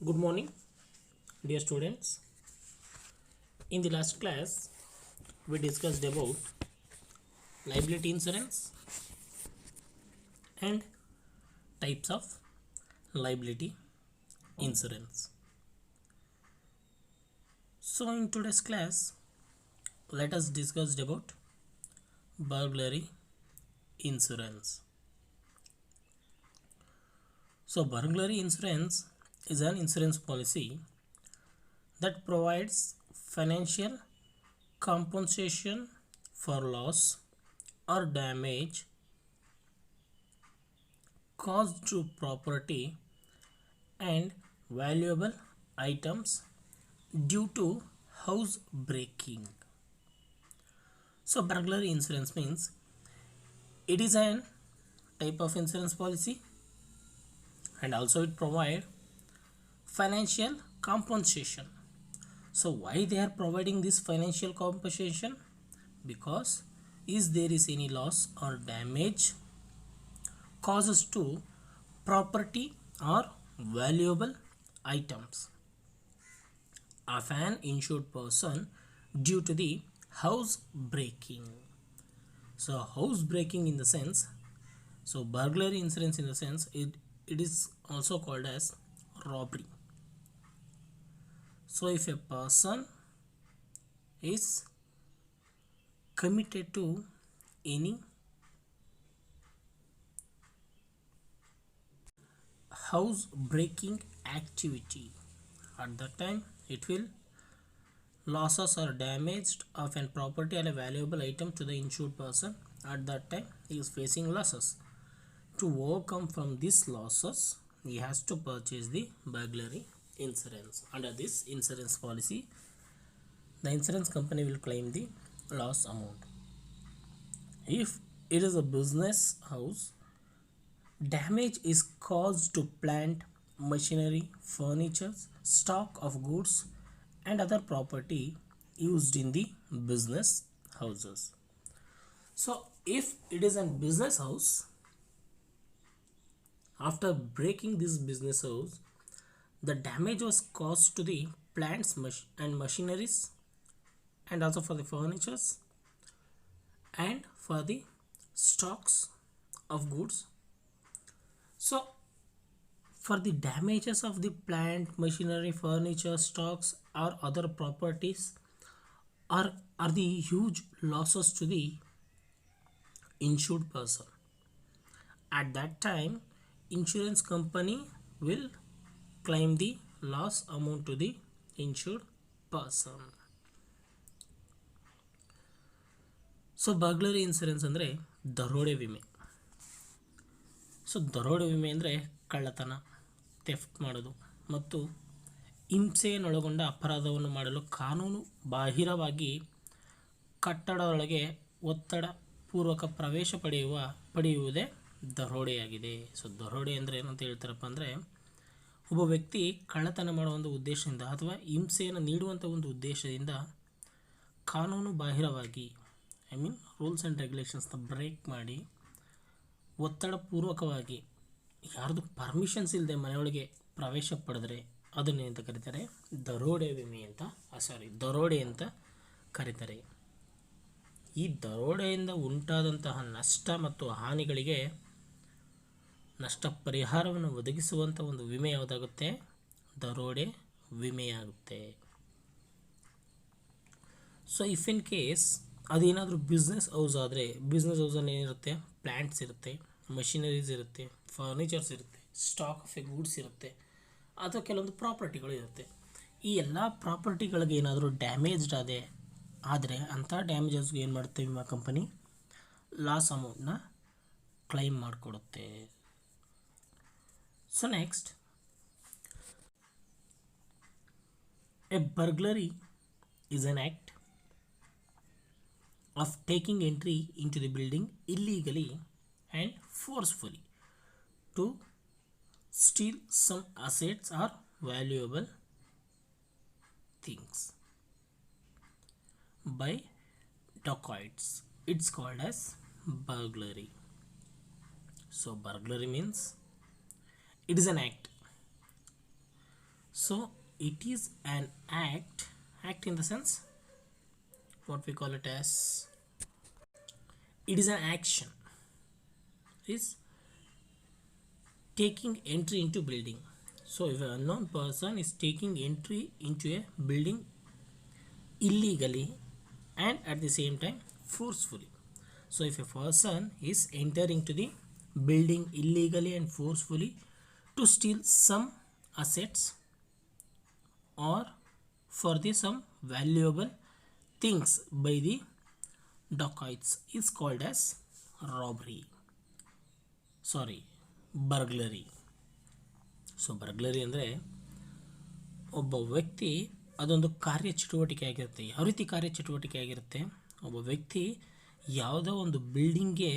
Good morning, dear students. In the last class, we discussed about liability insurance and types of liability insurance. So, in today's class, let us discuss about burglary insurance. So, burglary insurance is an insurance policy that provides financial compensation for loss or damage caused to property and valuable items due to house breaking. So, burglary insurance means it is an type of insurance policy and also it provide financial compensation. So, why they are providing this financial compensation? Because if there is any loss or damage causes to property or valuable items of an insured person due to the house breaking. So, house breaking in the sense, so burglary insurance in the sense, it is also called as robbery. So, if a person is committed to any house breaking activity, at that time it will losses or damage of an property or a valuable item to the insured person. At that time he is facing losses. To overcome from these losses, he has to purchase the burglary insurance. Under this insurance policy, the insurance company will claim the loss amount. If it is a business house, damage is caused to plant, machinery, furniture, stock of goods and other property used in the business houses. So, if it is a business house, after breaking this business house, the damage was caused to the plants and machineries and also for the furnitures and for the stocks of goods. So, for the damages of the plant, machinery, furniture, stocks or other properties are the huge losses to the insured person. At that time, insurance company will claim the loss amount to the insured person. So burglary insurance ಅಂದರೆ ದರೋಡೆ ವಿಮೆ. So ದರೋಡೆ ವಿಮೆ ಅಂದರೆ ಕಳ್ಳತನ, theft ಮಾಡೋದು ಮತ್ತು ಹಿಂಸೆಯನ್ನೊಳಗೊಂಡ ಅಪರಾಧವನ್ನು ಮಾಡಲು ಕಾನೂನು ಬಾಹಿರವಾಗಿ ಕಟ್ಟಡದೊಳಗೆ ಒತ್ತಡ ಪೂರ್ವಕ ಪ್ರವೇಶ ಪಡೆಯುವುದೇ ದರೋಡೆಯಾಗಿದೆ. ಸೊ ದರೋಡೆ ಅಂದರೆ ಏನಂತ ಹೇಳ್ತಾರಪ್ಪ ಅಂದರೆ, ಒಬ್ಬ ವ್ಯಕ್ತಿ ಕಳ್ಳತನ ಮಾಡುವ ಒಂದು ಉದ್ದೇಶದಿಂದ ಅಥವಾ ಹಿಂಸೆಯನ್ನು ನೀಡುವಂಥ ಒಂದು ಉದ್ದೇಶದಿಂದ ಕಾನೂನು ಬಾಹಿರವಾಗಿ ರೂಲ್ಸ್ ಆ್ಯಂಡ್ ರೆಗ್ಯುಲೇಷನ್ಸ್ನ ಬ್ರೇಕ್ ಮಾಡಿ ಒತ್ತಡ ಪೂರ್ವಕವಾಗಿ ಯಾರ್ದು ಪರ್ಮಿಷನ್ಸ್ ಇಲ್ಲದೆ ಮನೆಯೊಳಗೆ ಪ್ರವೇಶ ಪಡೆದರೆ ಅದನ್ನೇಂತ ಕರೀತಾರೆ, ದರೋಡೆ ವಿಮೆ ಅಂತ ದರೋಡೆ ಅಂತ ಕರೀತಾರೆ. ಈ ದರೋಡೆಯಿಂದ ಉಂಟಾದಂತಹ ನಷ್ಟ ಮತ್ತು ಹಾನಿಗಳಿಗೆ ನಷ್ಟ ಪರಿಹಾರವನ್ನು ಒದಗಿಸುವಂಥ ಒಂದು ವಿಮೆ ಯಾವುದಾಗುತ್ತೆ, ದರೋಡೆ ವಿಮೆಯಾಗುತ್ತೆ. ಸೊ ಇಫ್ ಇನ್ ಕೇಸ್ ಅದೇನಾದರೂ ಬಿಸ್ನೆಸ್ ಹೌಸ್ ಆದರೆ, ಬಿಸ್ನೆಸ್ ಹೌಸಲ್ಲಿ ಏನಿರುತ್ತೆ, ಪ್ಲ್ಯಾಂಟ್ಸ್ ಇರುತ್ತೆ, ಮಷಿನರೀಸ್ ಇರುತ್ತೆ, ಫರ್ನಿಚರ್ಸ್ ಇರುತ್ತೆ, ಸ್ಟಾಕ್ ಆಫ್ ಎ ಗೂಡ್ಸ್ ಇರುತ್ತೆ, ಅಥವಾ ಕೆಲವೊಂದು ಪ್ರಾಪರ್ಟಿಗಳು ಇರುತ್ತೆ. ಈ ಎಲ್ಲ ಪ್ರಾಪರ್ಟಿಗಳಿಗೆ ಏನಾದರೂ ಡ್ಯಾಮೇಜ್ಡ್ ಆದರೆ ಅಂಥ ಡ್ಯಾಮೇಜಸ್ಗೆ ಏನು ಮಾಡುತ್ತೆ ವಿಮಾ ಕಂಪನಿ, ಲಾಸ್ ಅಮೌಂಟ್ನ ಕ್ಲೈಮ್ ಮಾಡಿಕೊಡುತ್ತೆ. So next, a burglary is an act of taking entry into the building illegally and forcefully to steal some assets or valuable things by dacoits. It's called as burglary. So burglary means it is an act. So it is an act in the sense what we call it as, it is an action, is taking entry into building. So if an unknown person is taking entry into a building illegally and at the same time forcefully. So if a person is entering to the building illegally and forcefully to steal some assets or for the some valuable things by the dacoits is called as robbery, sorry, burglary. So burglary ಅಂದರೆ ಒಬ್ಬ ವ್ಯಕ್ತಿ ಅದೊಂದು ಕಾರ್ಯಚಟುವಟಿಕೆ ಆಗಿರುತ್ತೆ. ಯಾವ ರೀತಿ ಕಾರ್ಯಚಟುವಟಿಕೆ ಆಗಿರುತ್ತೆ, ಒಬ್ಬ ವ್ಯಕ್ತಿ ಯಾವುದೋ ಒಂದು ಬಿಲ್ಡಿಂಗ್ಗೆ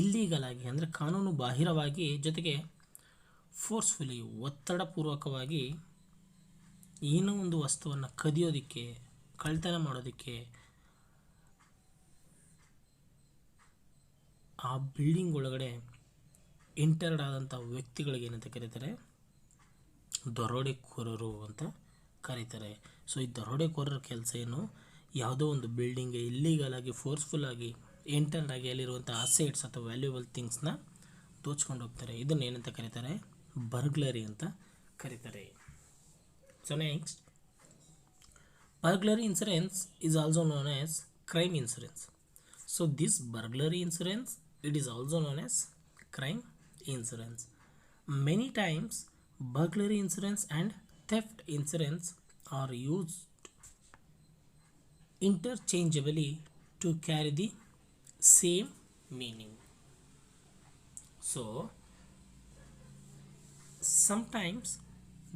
ಇಲ್ಲೀಗಲ್ ಆಗಿ ಅಂದರೆ ಕಾನೂನು ಬಾಹಿರವಾಗಿ, ಜೊತೆಗೆ ಫೋರ್ಸ್ಫುಲಿ ಒತ್ತಡಪೂರ್ವಕವಾಗಿ ಏನೋ ಒಂದು ವಸ್ತುವನ್ನು ಕದಿಯೋದಕ್ಕೆ, ಕಳ್ತನ ಮಾಡೋದಕ್ಕೆ ಆ ಬಿಲ್ಡಿಂಗ್ ಒಳಗಡೆ ಎಂಟರ್ಡ್ ಆದಂಥ ವ್ಯಕ್ತಿಗಳಿಗೆ ಏನಂತ ಕರೀತಾರೆ, ದರೋಡೆಕೋರರು ಅಂತ ಕರೀತಾರೆ. ಸೊ ಈ ದರೋಡೆಕೋರರ ಕೆಲಸ ಏನು, ಯಾವುದೋ ಒಂದು ಬಿಲ್ಡಿಂಗ್ಗೆ ಇಲ್ಲೀಗಲ್ ಆಗಿ ಫೋರ್ಸ್ಫುಲ್ ಆಗಿ ಎಂಟರ್ಡ್ ಆಗಿ ಅಲ್ಲಿರುವಂಥ ಅಸೆಟ್ಸ್ ಅಥವಾ ವ್ಯಾಲ್ಯೂಬಲ್ ಥಿಂಗ್ಸ್ನ ದೋಚ್ಕೊಂಡು ಹೋಗ್ತಾರೆ. ಇದನ್ನು ಏನಂತ ಕರೀತಾರೆ, ಬರ್ಗ್ಲರಿ ಅಂತ ಕರೀತಾರೆ. So next, burglary insurance is also known as crime insurance. So this burglary insurance, it is also known as crime insurance. Many times burglary insurance and theft insurance are used interchangeably to carry the same meaning. So sometimes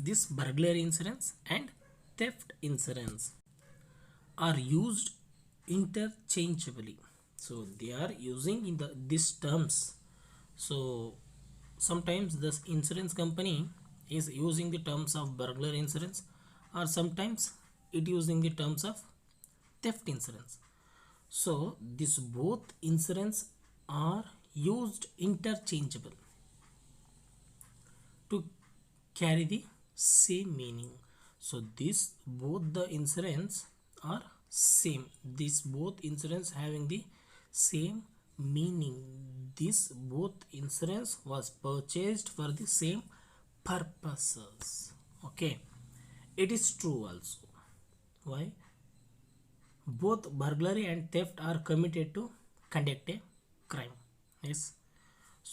this burglary insurance and theft insurance are used interchangeably. So they are using in these terms. So sometimes this insurance company is using the terms of burglary insurance, or sometimes it using the terms of theft insurance. So this both insurance are used interchangeable to carry the same meaning. So this both the insurance are same, this both insurance having the same meaning, this both insurance was purchased for the same purposes. Okay, it is true also. Why? Both burglary and theft are committed to conduct a crime. Yes,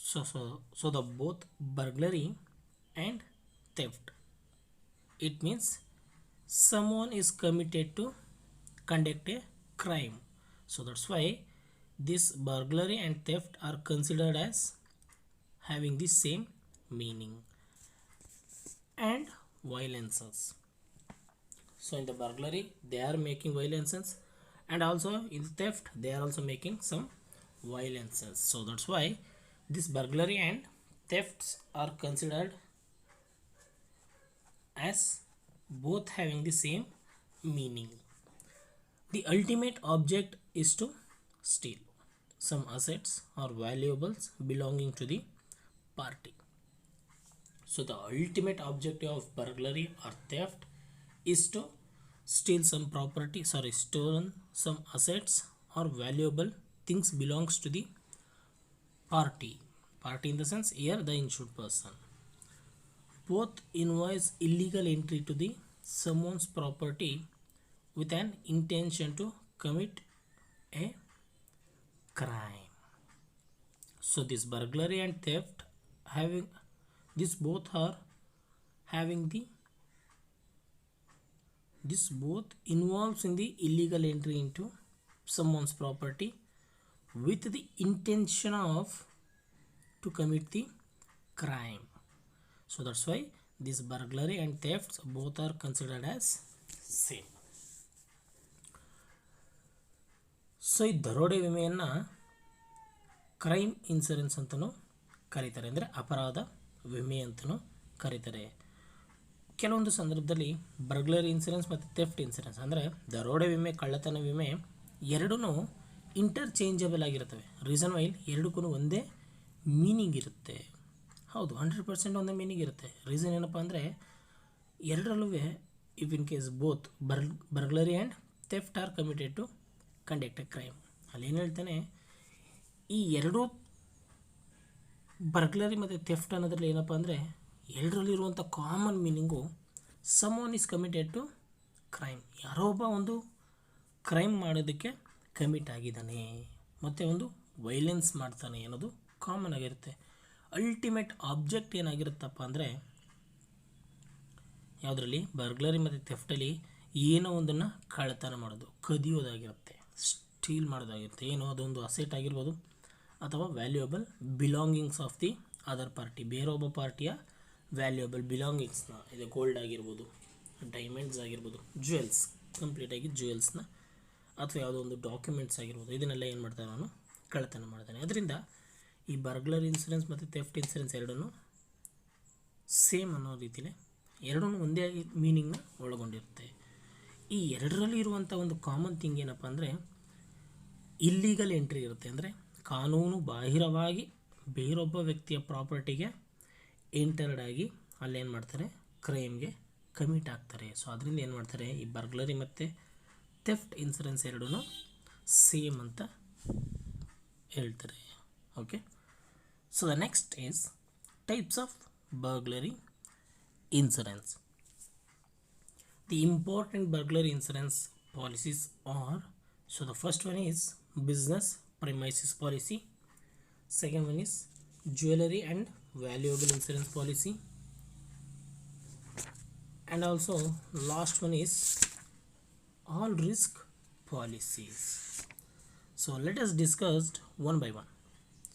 so the both burglary and theft, it means someone is committed to conduct a crime. So that's why this burglary and theft are considered as having the same meaning. And violences, so in the burglary they are making violences, and also in theft they are also making some violences. So that's why this burglary and thefts are considered as both having the same meaning. The ultimate object is to steal some assets or valuables belonging to the party. So the ultimate objective of burglary or theft is to steal some property, stolen some assets or valuable things belongs to the party. Party in the sense here the insured person. Both involves illegal entry to the someone's property with an intention to commit a crime. So this burglary and theft having, this both are having the, this both involves in the illegal entry into someone's property with the intention of to commit the crime. So that's why this burglary and thefts both are considered as same. So ಈ ದರೋಡೆ ವಿಮೆಯನ್ನು crime insurance ಅಂತಲೂ ಕರೀತಾರೆ, ಅಂದರೆ ಅಪರಾಧ ವಿಮೆ ಅಂತಲೂ ಕರೀತಾರೆ. ಕೆಲವೊಂದು ಸಂದರ್ಭದಲ್ಲಿ ಬರ್ಗ್ಲರಿ ಇನ್ಸೂರೆನ್ಸ್ ಮತ್ತು ಥೆಫ್ಟ್ ಇನ್ಸೂರೆನ್ಸ್ ಅಂದರೆ ದರೋಡೆ ವಿಮೆ, ಕಳ್ಳತನ ವಿಮೆ ಎರಡೂ ಇಂಟರ್ಚೇಂಜಬಲ್ ಆಗಿರ್ತವೆ. ರೀಸನ್ ವೈಲ್ ಎರಡಕ್ಕೂ ಒಂದೇ ಮೀನಿಂಗ್ ಇರುತ್ತೆ. ಹೌದು, 100% ಒಂದೇ ಮೀನಿಂಗ್ ಇರುತ್ತೆ. ರೀಸನ್ ಏನಪ್ಪ ಅಂದರೆ ಎರಡರಲ್ಲೂ if in case both burglary and theft are committed to conduct a crime. ಅಲ್ಲಿ ಏನು ಹೇಳ್ತಾನೆ, ಈ ಎರಡೂ ಬರ್ಗ್ಲರಿ ಮತ್ತು ಥೆಫ್ಟ್ ಅನ್ನೋದ್ರಲ್ಲಿ ಏನಪ್ಪ ಅಂದರೆ ಎರಡರಲ್ಲಿರುವಂಥ common meaning someone is committed to crime, ಯಾರೋ ಒಬ್ಬ ಒಂದು ಕ್ರೈಮ್ ಮಾಡೋದಕ್ಕೆ ಕಮಿಟ್ ಆಗಿದ್ದಾನೆ ಮತ್ತು ಒಂದು ವೈಲೆನ್ಸ್ ಮಾಡ್ತಾನೆ ಅನ್ನೋದು ಕಾಮನ್ ಆಗಿರುತ್ತೆ. ಅಲ್ಟಿಮೇಟ್ ಆಬ್ಜೆಕ್ಟ್ ಏನಾಗಿರುತ್ತಪ್ಪ ಅಂದರೆ ಯಾವುದರಲ್ಲಿ ಬರ್ಗ್ಲರಿ ಮತ್ತು ಥೆಫ್ಟಲ್ಲಿ ಏನೋ ಒಂದನ್ನು ಕಳ್ಳತನ ಮಾಡೋದು, ಕದಿಯೋದಾಗಿರುತ್ತೆ, ಸ್ಟೀಲ್ ಮಾಡೋದಾಗಿರುತ್ತೆ, ಏನೋ ಅದೊಂದು ಅಸೆಟ್ ಆಗಿರ್ಬೋದು ಅಥವಾ valuable belongings of the other party, ಬೇರೊಬ್ಬ ಪಾರ್ಟಿಯ ವ್ಯಾಲ್ಯೂಯಬಲ್ ಬಿಲಾಂಗಿಂಗ್ಸ್ನ, ಇದು ಗೋಲ್ಡ್ ಆಗಿರ್ಬೋದು, ಡೈಮಂಡ್ಸ್ ಆಗಿರ್ಬೋದು, ಜ್ಯುವೆಲ್ಸ್, ಕಂಪ್ಲೀಟಾಗಿ ಜ್ಯುವೆಲ್ಸ್ನ ಅಥವಾ ಯಾವುದೋ ಒಂದು ಡಾಕ್ಯುಮೆಂಟ್ಸ್ ಆಗಿರ್ಬೋದು, ಇದನ್ನೆಲ್ಲ ಏನು ಮಾಡ್ತಾನೆ ಅವನು ಕಳ್ಳತನ ಮಾಡ್ತಾನೆ. ಅದರಿಂದ ಈ ಬರ್ಗ್ಲರ್ ಇನ್ಸೂರೆನ್ಸ್ ಮತ್ತು ಥೆಫ್ಟ್ ಇನ್ಸೂರೆನ್ಸ್ ಎರಡನ್ನೂ ಸೇಮ್ ಅನ್ನೋ ರೀತಿಯೇ ಎರಡೂ ಒಂದೇ ಮೀನಿಂಗ್ನ ಒಳಗೊಂಡಿರುತ್ತೆ. ಈ ಎರಡರಲ್ಲಿ ಇರುವಂಥ ಒಂದು ಕಾಮನ್ ಥಿಂಗ್ ಏನಪ್ಪ ಅಂದರೆ ಇಲ್ಲೀಗಲ್ ಎಂಟ್ರಿ ಇರುತ್ತೆ, ಅಂದರೆ ಕಾನೂನು ಬಾಹಿರವಾಗಿ ಬೇರೊಬ್ಬ ವ್ಯಕ್ತಿಯ ಪ್ರಾಪರ್ಟಿಗೆ ಎಂಟರ್ಡ್ ಆಗಿ ಅಲ್ಲೇನು ಮಾಡ್ತಾರೆ, ಕ್ರೈಮ್ಗೆ ಕಮಿಟ್ ಆಗ್ತಾರೆ. ಸೊ ಅದರಿಂದ ಏನು ಮಾಡ್ತಾರೆ, ಈ ಬರ್ಗ್ಲರಿ ಮತ್ತು ಥೆಫ್ಟ್ ಇನ್ಸೂರೆನ್ಸ್ ಎರಡೂ ಸೇಮ್ ಅಂತ ಹೇಳ್ತಾರೆ. Okay, so the next is types of burglary insurance. The important burglary insurance policies are, so the first one is business premises policy, second one is jewelry and valuable insurance policy, and also last one is all risk policies. So let us discuss one by one.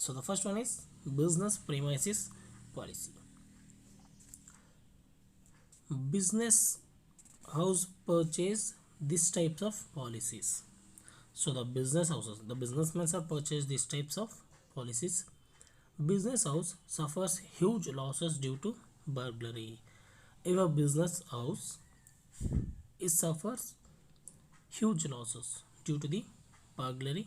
So the first one is business premises policy. Business house purchase these types of policies. So the business houses, the businessmen are purchase these types of policies. Business house suffers huge losses due to burglary. If a business house suffers huge losses due to the burglary,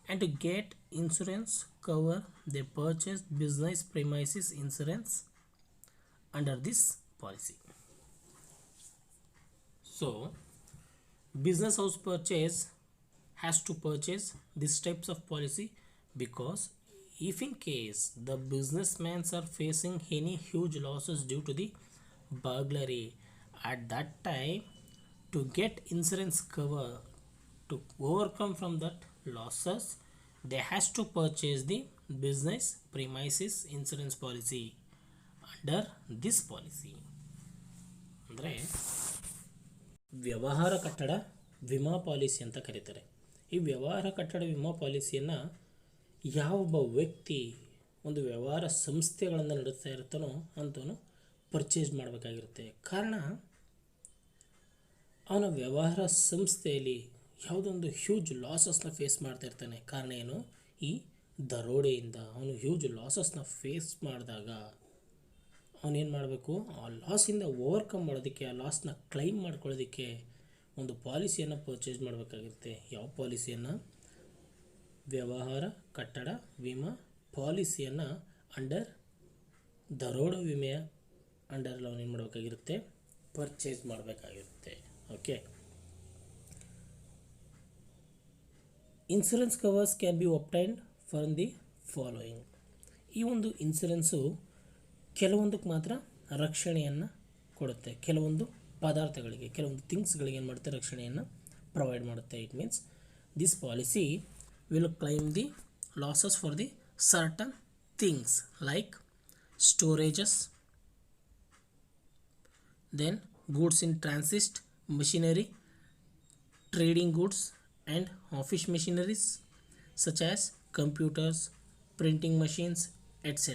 and to get insurance cover, they purchase business premises insurance under this policy. So business house purchase has to purchase these types of policy, because if in case the businessmen are facing any huge losses due to the burglary, at that time to get insurance cover to overcome from that losses, they has to purchase the business premises insurance policy under this policy. ಅಂದರೆ ವ್ಯವಹಾರ ಕಟ್ಟಡ ವಿಮಾ policy ಅಂತ ಕರೀತಾರೆ. ಈ ವ್ಯವಹಾರ ಕಟ್ಟಡ ವಿಮಾ ಪಾಲಿಸಿಯನ್ನು ಯಾವೊಬ್ಬ ವ್ಯಕ್ತಿ ಒಂದು ವ್ಯವಹಾರ ಸಂಸ್ಥೆಗಳನ್ನು ನಡೆಸ್ತಾ ಇರ್ತಾನೋ ಅಂಥವನು ಪರ್ಚೇಸ್ ಮಾಡಬೇಕಾಗಿರುತ್ತೆ. ಕಾರಣ ಅವನ ವ್ಯವಹಾರ ಸಂಸ್ಥೆಯಲ್ಲಿ ಯಾವುದೊಂದು ಹ್ಯೂಜ್ ಲಾಸಸ್ನ ಫೇಸ್ ಮಾಡ್ತಾ ಇರ್ತಾನೆ. ಕಾರಣ ಏನು, ಈ ದರೋಡೆಯಿಂದ ಅವನು ಹ್ಯೂಜ್ ಲಾಸಸ್ನ ಫೇಸ್ ಮಾಡಿದಾಗ ಅವನೇನು ಮಾಡಬೇಕು, ಆ ಲಾಸಿಂದ ಓವರ್ಕಮ್ ಮಾಡೋದಕ್ಕೆ, ಆ ಲಾಸ್ನ ಕ್ಲೈಮ್ ಮಾಡ್ಕೊಳ್ಳೋದಕ್ಕೆ ಒಂದು ಪಾಲಿಸಿಯನ್ನು ಪರ್ಚೇಸ್ ಮಾಡಬೇಕಾಗಿರುತ್ತೆ. ಯಾವ ಪಾಲಿಸಿಯನ್ನು, ವ್ಯವಹಾರ ಕಟ್ಟಡ ವಿಮಾ ಪಾಲಿಸಿಯನ್ನು ಅಂಡರ್ ದರೋಡ ವಿಮೆಯ ಅಂಡರ್ ಅವನೇನು ಮಾಡಬೇಕಾಗಿರುತ್ತೆ, ಪರ್ಚೇಸ್ ಮಾಡಬೇಕಾಗಿರುತ್ತೆ. Okay, insurance covers can be obtained from the following. ಈ ಒಂದು ಇನ್ಸೂರೆನ್ಸು ಕೆಲವೊಂದಕ್ಕೆ ಮಾತ್ರ ರಕ್ಷಣೆಯನ್ನು ಕೊಡುತ್ತೆ, ಕೆಲವೊಂದು ಪದಾರ್ಥಗಳಿಗೆ, ಕೆಲವೊಂದು ಥಿಂಗ್ಸ್ಗಳಿಗೆ ಏನು ಮಾಡುತ್ತೆ, ರಕ್ಷಣೆಯನ್ನು ಪ್ರೊವೈಡ್ ಮಾಡುತ್ತೆ. It means this policy will claim the losses for the certain things like storages, then goods in transit, machinery, trading goods and office machineries such as computers, printing machines, etc.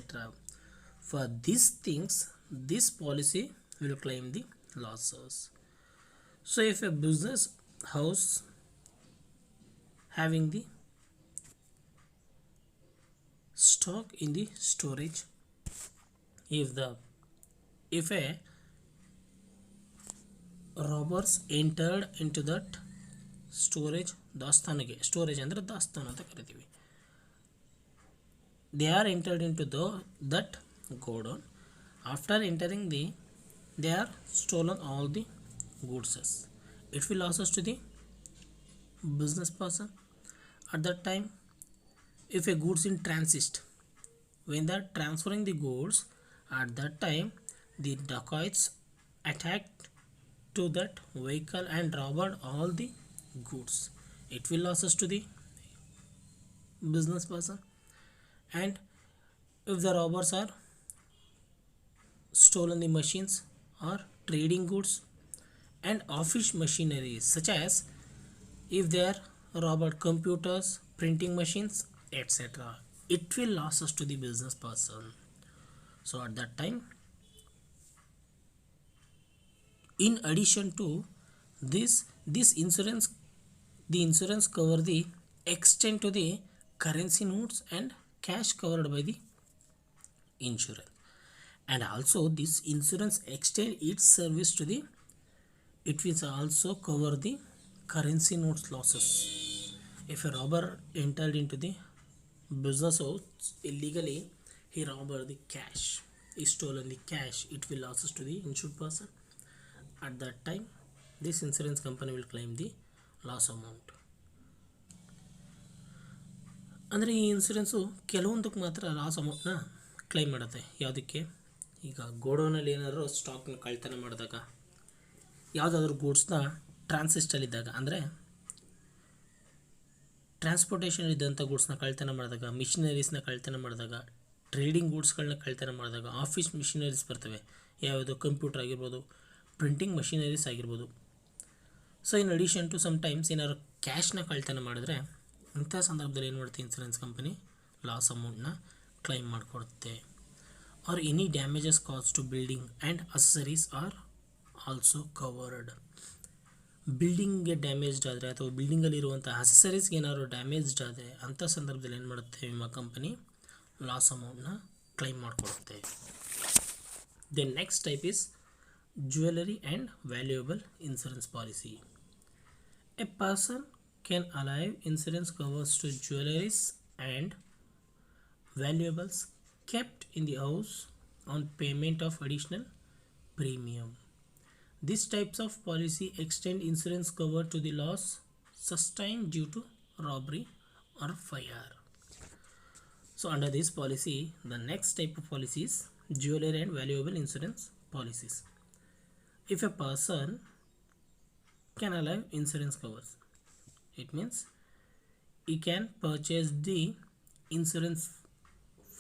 For these things, this policy will claim the losses. So if a business house having the stock in the storage, if a robbers entered into that storage, ದಾಸ್ತಾನಿಗೆ, storage ಅಂದರೆ ದಾಸ್ತಾನು ಅಂತ ಕರಿತೀವಿ, they are entered into that godown. After entering the they are stolen all the goods. It will losses to the business person. At that time, if a goods in transit, when they are transferring the goods, at that time the dacoits attacked to that vehicle and robbed all the goods. It will losses to the business person. And if the robbers are stolen the machines or trading goods and office machineries, such as if they are robbed computers, printing machines, etc., it will losses to the business person. So at that time, in addition to this insurance, the insurance cover the extent to the currency notes and cash covered by the insurance. And also this insurance extend its service to the, it will also cover the currency notes losses. If a robber entered into the business house illegally, he robbed the cash, he stolen the cash, it will losses to the insured person. At that time, this insurance company will claim the loss amount. ಅಂದರೆ ಈ insurance ಕೆಲವೊಂದಕ್ಕೆ ಮಾತ್ರ loss ಅಮೌಂಟ್ನ claim ಮಾಡುತ್ತೆ. ಯಾವುದಕ್ಕೆ? ಈಗ ಗೋಡೌನಲ್ಲಿ ಏನಾದರೂ ಸ್ಟಾಕ್ನ ಕಳ್ತನ ಮಾಡಿದಾಗ, ಯಾವುದಾದ್ರೂ ಗೂಡ್ಸ್ನ ಟ್ರಾನ್ಸಿಸ್ಟಲ್ಲಿದ್ದಾಗ, ಅಂದರೆ ಟ್ರಾನ್ಸ್ಪೋರ್ಟೇಷನ್ ಇದ್ದಂಥ ಗೂಡ್ಸ್ನ ಕಳ್ತನ ಮಾಡಿದಾಗ, ಮಿಷಿನರೀಸ್ನ ಕಳ್ತನ ಮಾಡಿದಾಗ, ಟ್ರೇಡಿಂಗ್ ಗೂಡ್ಸ್ಗಳನ್ನ ಕಳ್ತನ ಮಾಡಿದಾಗ, ಆಫೀಸ್ ಮಿಷಿನರೀಸ್ ಬರ್ತವೆ, ಯಾವುದು ಕಂಪ್ಯೂಟರ್ ಆಗಿರ್ಬೋದು, ಪ್ರಿಂಟಿಂಗ್ ಮಷಿನರೀಸ್ ಆಗಿರ್ಬೋದು. So in addition to sometimes ಏನಾದ್ರು ಕ್ಯಾಶ್ನ ಕಳ್ತನ ಮಾಡಿದ್ರೆ, ಇಂಥ ಸಂದರ್ಭದಲ್ಲಿ ಏನು ಮಾಡುತ್ತೆ ಇನ್ಸೂರೆನ್ಸ್ ಕಂಪನಿ ಲಾಸ್ ಅಮೌಂಟ್ನ ಕ್ಲೈಮ್ ಮಾಡಿಕೊಡುತ್ತೆ. Or any damages cause to building and accessories are also covered. ಬಿಲ್ಡಿಂಗ್ಗೆ ಡ್ಯಾಮೇಜ್ಡ್ ಆದರೆ ಅಥವಾ ಬಿಲ್ಡಿಂಗಲ್ಲಿರುವಂಥ ಅಸೆಸರೀಸ್ಗೆ ಏನಾದ್ರು ಡ್ಯಾಮೇಜ್ಡ್ ಆದರೆ ಅಂಥ ಸಂದರ್ಭದಲ್ಲಿ ಏನು ಮಾಡುತ್ತೆ ವಿಮಾ ಕಂಪನಿ ಲಾಸ್ ಅಮೌಂಟ್ನ ಕ್ಲೈಮ್ ಮಾಡಿಕೊಡುತ್ತೆ. Then next type is jewelry and valuable insurance policy. A person can allow insurance covers to jewelries and valuables kept in the house on payment of additional premium. These types of policy extend insurance cover to the loss sustained due to robbery or fire. So under this policy, the next type of policy is jewelry and valuable insurance policies. If a person can allow insurance covers, it means he can purchase the insurance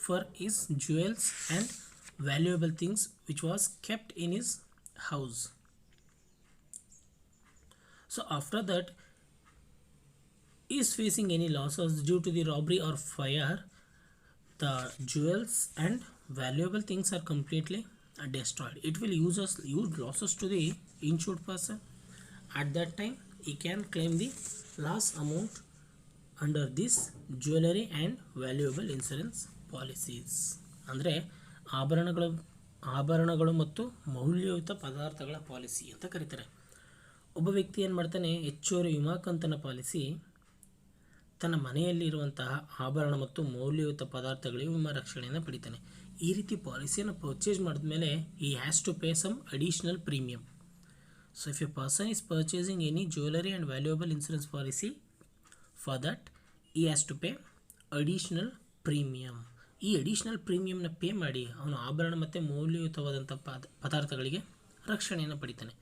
for his jewels and valuable things which was kept in his house. So after that he is facing any losses due to the robbery or fire, the jewels and valuable things are completely destroyed. It will use losses to the insured person. At that time he can claim the loss amount under this jewelry and valuable insurance policies. ಅಂದರೆ ಆಭರಣಗಳು ಮತ್ತು ಮೌಲ್ಯಯುತ ಪದಾರ್ಥಗಳ policy ಅಂತ ಕರೀತಾರೆ. ಒಬ್ಬ ವ್ಯಕ್ತಿ ಏನು ಮಾಡ್ತಾನೆ, ಹೆಚ್ಚುವರಿ ವಿಮಾ ಕಂತನ ಪಾಲಿಸಿ ತನ್ನ ಮನೆಯಲ್ಲಿರುವಂತಹ ಆಭರಣ ಮತ್ತು ಮೌಲ್ಯಯುತ ಪದಾರ್ಥಗಳಿಗೆ ವಿಮಾ ರಕ್ಷಣೆಯನ್ನು ಪಡಿತಾನೆ. ಈ ರೀತಿ ಪಾಲಿಸಿಯನ್ನು ಪರ್ಚೇಸ್ ಮಾಡಿದ್ಮೇಲೆ he has to pay some additional premium. So if a person is purchasing any jewellery and valuable insurance policy, for that he has to pay additional premium. ಈ ಅಡಿಷನಲ್ ಪ್ರೀಮಿಯಮ್ನ ಪೇ ಮಾಡಿ ಅವನು ಆಭರಣ ಮತ್ತು ಮೌಲ್ಯಯುತವಾದಂಥ ಪದಾರ್ಥಗಳಿಗೆ ರಕ್ಷಣೆಯನ್ನು ಪಡಿತಾನೆ,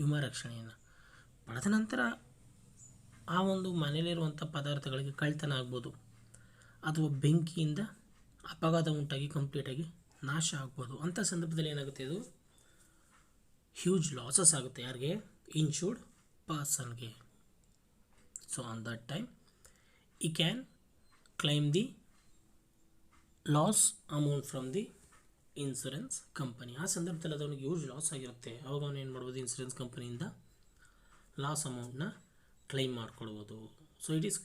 ವಿಮಾ ರಕ್ಷಣೆಯನ್ನು ಪಡೆದ ನಂತರ ಆ ಒಂದು ಮನೆಯಲ್ಲಿರುವಂಥ ಪದಾರ್ಥಗಳಿಗೆ ಕಳ್ತನ ಆಗ್ಬೋದು, ಅಥವಾ ಬೆಂಕಿಯಿಂದ ಅಪಘಾತ ಉಂಟಾಗಿ ಕಂಪ್ಲೀಟಾಗಿ ನಾಶ ಆಗ್ಬೋದು. ಅಂಥ ಸಂದರ್ಭದಲ್ಲಿ ಏನಾಗುತ್ತೆ, ಇದು ಹ್ಯೂಜ್ ಲಾಸಸ್ ಆಗುತ್ತೆ. ಯಾರಿಗೆ? ಇನ್ಶೂರ್ಡ್ ಪರ್ಸನ್ಗೆ. So on that time he can claim the loss amount from the insurance company. ಆ ಸಂದರ್ಭದಲ್ಲಿ ಅದು ಅವನಿಗೆ ಹ್ಯೂಜ್ ಲಾಸ್ ಆಗಿರುತ್ತೆ. ಅವಾಗ ಅವನು ಏನು ಮಾಡ್ಬೋದು, ಇನ್ಸೂರೆನ್ಸ್ ಕಂಪನಿಯಿಂದ ಲಾಸ್ ಅಮೌಂಟ್ನ ಕ್ಲೈಮ್ ಮಾಡ್ಕೊಳ್ಬೋದು. So it is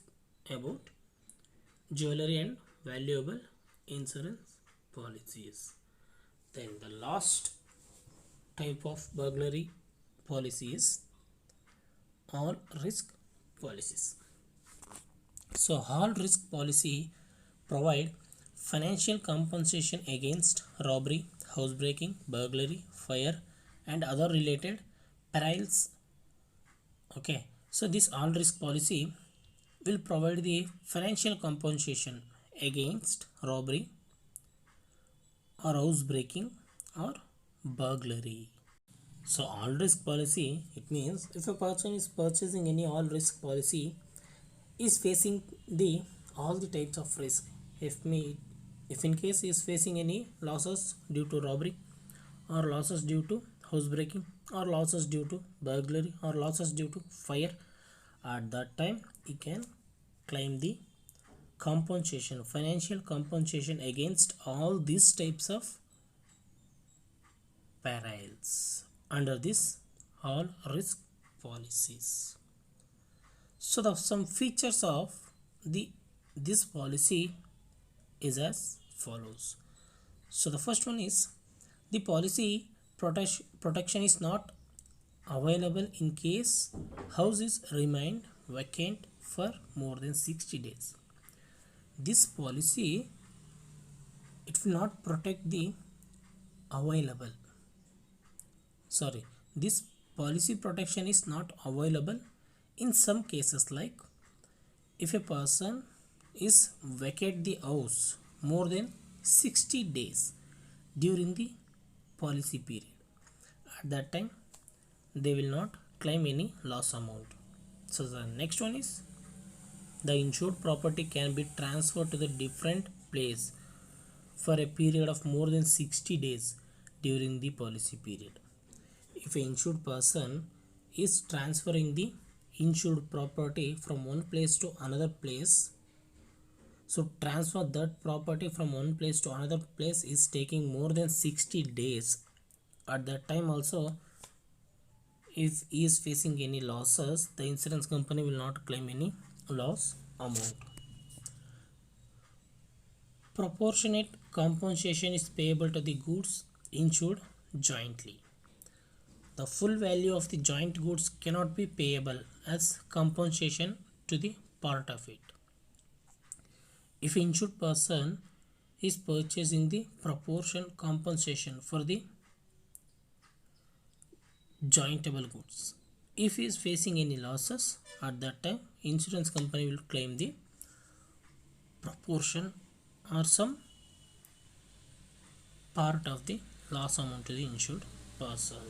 about jewellery and valuable insurance policies. Then the last type of burglary policy is all risk policies. So all risk policy provide financial compensation against robbery, housebreaking, burglary, fire and other related perils. Okay, so this all risk policy will provide the financial compensation against robbery or house breaking or burglary. So all risk policy, it means if a person is purchasing any all risk policy, is facing the all the types of risk. If in case he is facing any losses due to robbery or losses due to house breaking or losses due to burglary or losses due to fire, at that time he can claim the compensation, financial compensation against all these types of perils under this all risk policies. So the some features of this policy is as follows. So the first one is the policy protection is not available in case house is remained vacant for more than 60 days. This policy, it will not protect the available. Sorry, this policy protection is not available in some cases, like if a person is vacate the house more than 60 days during the policy period. At that time they will not claim any loss amount. So the next one is the insured property can be transferred to the different place for a period of more than 60 days during the policy period. If an insured person is transferring the insured property from one place to another place, so transfer that property from one place to another place is taking more than 60 days. At that time also, if he is facing any losses, the insurance company will not claim any loss amount. Proportionate compensation is payable to the goods insured jointly. The full value of the joint goods cannot be payable as compensation to the part of it. If insured person is purchasing the proportion compensation for the jointable goods, if he is facing any losses, at that time insurance company will claim the proportion or some part of the loss amount to the insured person.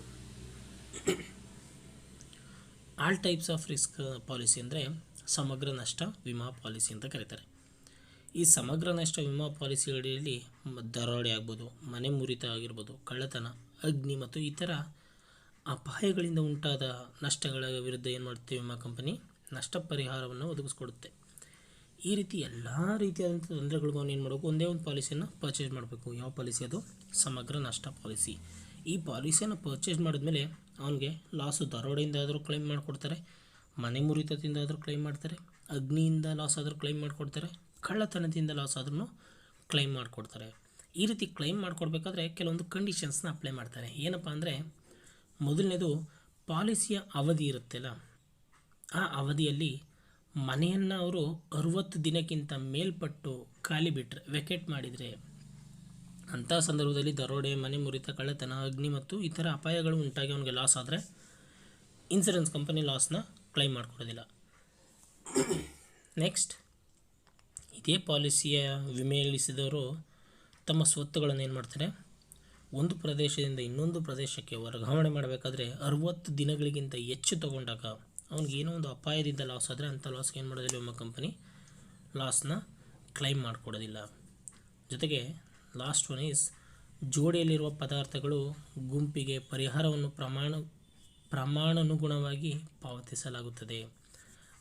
All types of risk policy ಅಂದರೆ ಸಮಗ್ರ ನಷ್ಟ ವಿಮಾ policy ಅಂತ ಕರೀತಾರೆ. ಈ ಸಮಗ್ರ ನಷ್ಟ ವಿಮಾ ಪಾಲಿಸಿ ಅಡಿಯಲ್ಲಿ ದರೋಡೆ ಆಗ್ಬೋದು, ಮನೆ ಮುರಿತ ಆಗಿರ್ಬೋದು, ಕಳ್ಳತನ, ಅಗ್ನಿ ಮತ್ತು ಇತರ ಅಪಾಯಗಳಿಂದ ಉಂಟಾದ ನಷ್ಟಗಳ ವಿರುದ್ಧ ಏನು ಮಾಡುತ್ತೆ ವಿಮಾ ಕಂಪನಿ ನಷ್ಟ ಪರಿಹಾರವನ್ನು ಒದಗಿಸ್ಕೊಡುತ್ತೆ. ಈ ರೀತಿ ಎಲ್ಲ ರೀತಿಯಾದಂಥ ತೊಂದರೆಗಳಿಗೂ ಅವನು ಏನು ಮಾಡಬೇಕು, ಒಂದೇ ಒಂದು ಪಾಲಿಸಿಯನ್ನು ಪರ್ಚೇಸ್ ಮಾಡಬೇಕು. ಯಾವ ಪಾಲಿಸಿ ಅದು? ಸಮಗ್ರ ನಷ್ಟ ಪಾಲಿಸಿ. ಈ ಪಾಲಿಸಿಯನ್ನು ಪರ್ಚೇಸ್ ಮಾಡಿದ್ಮೇಲೆ ಅವನಿಗೆ ಲಾಸು ದರೋಡೆಯಿಂದ ಆದರೂ ಕ್ಲೈಮ್ ಮಾಡಿಕೊಡ್ತಾರೆ, ಮನೆ ಮುರಿತದಿಂದ ಆದರೂ ಕ್ಲೈಮ್ ಮಾಡ್ತಾರೆ, ಅಗ್ನಿಯಿಂದ ಲಾಸ್ ಆದರೂ ಕ್ಲೈಮ್ ಮಾಡಿಕೊಡ್ತಾರೆ, ಕಳ್ಳತನದಿಂದ ಲಾಸ್ ಆದ್ರೂ ಕ್ಲೈಮ್ ಮಾಡಿಕೊಡ್ತಾರೆ. ಈ ರೀತಿ ಕ್ಲೈಮ್ ಮಾಡಿಕೊಡ್ಬೇಕಾದ್ರೆ ಕೆಲವೊಂದು ಕಂಡೀಷನ್ಸ್ನ ಅಪ್ಲೈ ಮಾಡ್ತಾರೆ. ಏನಪ್ಪ ಅಂದರೆ, ಮೊದಲನೇದು ಪಾಲಿಸಿಯ ಅವಧಿ ಇರುತ್ತಲ್ಲ, ಆ ಅವಧಿಯಲ್ಲಿ ಮನೆಯನ್ನು ಅವರು 60 ದಿನಕ್ಕಿಂತ ಮೇಲ್ಪಟ್ಟು ಖಾಲಿ ಬಿಟ್ಟರೆ, ವೆಕೇಟ್ ಮಾಡಿದರೆ, ಅಂಥ ಸಂದರ್ಭದಲ್ಲಿ ದರೋಡೆ, ಮನೆ ಮುರಿತ, ಕಳ್ಳತನ, ಅಗ್ನಿ ಮತ್ತು ಇತರ ಅಪಾಯಗಳು ಉಂಟಾಗಿ ಅವನಿಗೆ ಲಾಸ್ ಆದರೆ ಇನ್ಸೂರೆನ್ಸ್ ಕಂಪನಿ ಲಾಸ್ನ ಕ್ಲೈಮ್ ಮಾಡಿಕೊಡೋದಿಲ್ಲ. ನೆಕ್ಸ್ಟ್, ಇದೇ ಪಾಲಿಸಿಯ ವಿಮೆಯಲ್ಲಿಸಿದವರು ತಮ್ಮ ಸ್ವತ್ತುಗಳನ್ನು ಏನು ಮಾಡ್ತಾರೆ, ಒಂದು ಪ್ರದೇಶದಿಂದ ಇನ್ನೊಂದು ಪ್ರದೇಶಕ್ಕೆ ವರ್ಗಾವಣೆ ಮಾಡಬೇಕಾದ್ರೆ 60 ದಿನಗಳಿಗಿಂತ ಹೆಚ್ಚು ತಗೊಂಡಾಗ ಅವನಿಗೇನೋ ಒಂದು ಅಪಾಯದಿಂದ ಲಾಸ್ ಆದರೆ ಅಂಥ ಲಾಸ್ಗೆ ಏನು ಮಾಡೋದಿಲ್ಲ ವಿಮಾ ಕಂಪನಿ ಲಾಸ್ನ ಕ್ಲೈಮ್ ಮಾಡಿಕೊಡೋದಿಲ್ಲ. ಜೊತೆಗೆ ಲಾಸ್ಟ್ ಒನ್ ಈಸ್ ಜೋಡಿಯಲ್ಲಿರುವ ಪದಾರ್ಥಗಳು ಗುಂಪಿಗೆ ಪರಿಹಾರವನ್ನು ಪ್ರಮಾಣಾನುಗುಣವಾಗಿ ಪಾವತಿಸಲಾಗುತ್ತದೆ.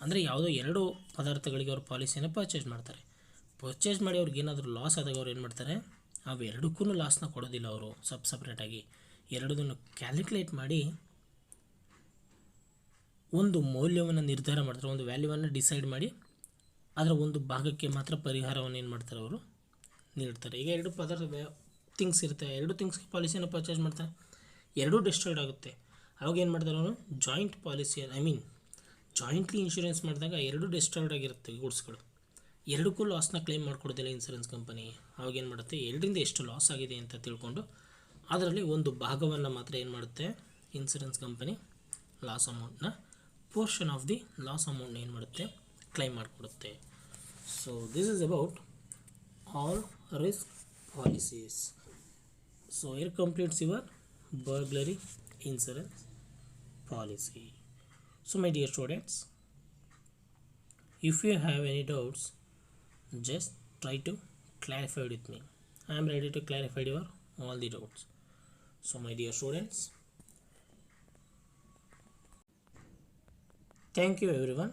ಅಂದರೆ ಯಾವುದೋ 2 ಪದಾರ್ಥಗಳಿಗೆ ಅವರು ಪಾಲಿಸಿಯನ್ನು ಪರ್ಚೇಸ್ ಮಾಡ್ತಾರೆ. ಪರ್ಚೇಸ್ ಮಾಡಿ ಅವ್ರಿಗೆ ಏನಾದರೂ ಲಾಸ್ ಆದಾಗ ಅವ್ರು ಏನು ಮಾಡ್ತಾರೆ, ಅವೆರಡಕ್ಕೂ ಲಾಸ್ನ ಕೊಡೋದಿಲ್ಲ. ಅವರು ಸಪ್ರೇಟಾಗಿ ಎರಡದನ್ನು ಕ್ಯಾಲ್ಕುಲೇಟ್ ಮಾಡಿ ಒಂದು ಮೌಲ್ಯವನ್ನು ನಿರ್ಧಾರ ಮಾಡ್ತಾರೆ, ಒಂದು ವ್ಯಾಲ್ಯೂವನ್ನು ಡಿಸೈಡ್ ಮಾಡಿ ಅದರ ಒಂದು ಭಾಗಕ್ಕೆ ಮಾತ್ರ ಪರಿಹಾರವನ್ನು ಏನು ಮಾಡ್ತಾರೆ, ಅವರು ನೀಡ್ತಾರೆ. ಈಗ 2 ಪದಾರ್ಥ ಥಿಂಗ್ಸ್ ಇರುತ್ತೆ, 2 ಥಿಂಗ್ಸ್ಗೆ ಪಾಲಿಸಿಯನ್ನು ಪರ್ಚೇಸ್ ಮಾಡ್ತಾರೆ, 2 ಡಿಸ್ಟ್ರಾಯ್ಡ್ ಆಗುತ್ತೆ. ಅವಾಗ ಏನು ಮಾಡ್ತಾರೆ ಅವರು ಜಾಯಿಂಟ್ ಪಾಲಿಸಿ, ಜಾಯಿಂಟ್ಲಿ ಇನ್ಶೂರೆನ್ಸ್ ಮಾಡಿದಾಗ 2 ಡಿಸ್ಟ್ರಾಯ್ಡ್ ಆಗಿರುತ್ತೆ ಗೂಡ್ಸ್ಗಳು, 2ಕ್ಕೂ ಲಾಸ್ನ ಕ್ಲೈಮ್ ಮಾಡಿಕೊಡೋದಿಲ್ಲ ಇನ್ಸೂರೆನ್ಸ್ ಕಂಪನಿ. ಅವಾಗ ಏನು ಮಾಡುತ್ತೆ, 2ರಿಂದ ಎಷ್ಟು ಲಾಸ್ ಆಗಿದೆ ಅಂತ ತಿಳ್ಕೊಂಡು ಅದರಲ್ಲಿ ಒಂದು ಭಾಗವನ್ನು ಮಾತ್ರ ಏನು ಮಾಡುತ್ತೆ ಇನ್ಸೂರೆನ್ಸ್ ಕಂಪನಿ ಲಾಸ್ ಅಮೌಂಟ್ನ ಪೋರ್ಷನ್ ಆಫ್ ದಿ ಲಾಸ್ ಅಮೌಂಟ್ನ ಏನು ಮಾಡುತ್ತೆ ಕ್ಲೈಮ್ ಮಾಡಿಕೊಡುತ್ತೆ. So this is about all risk policies. So here completes your burglary insurance policy. So my dear students, if you have any doubts, just try to clarify with me. I am ready to clarify your all the doubts. So my dear students, thank you everyone.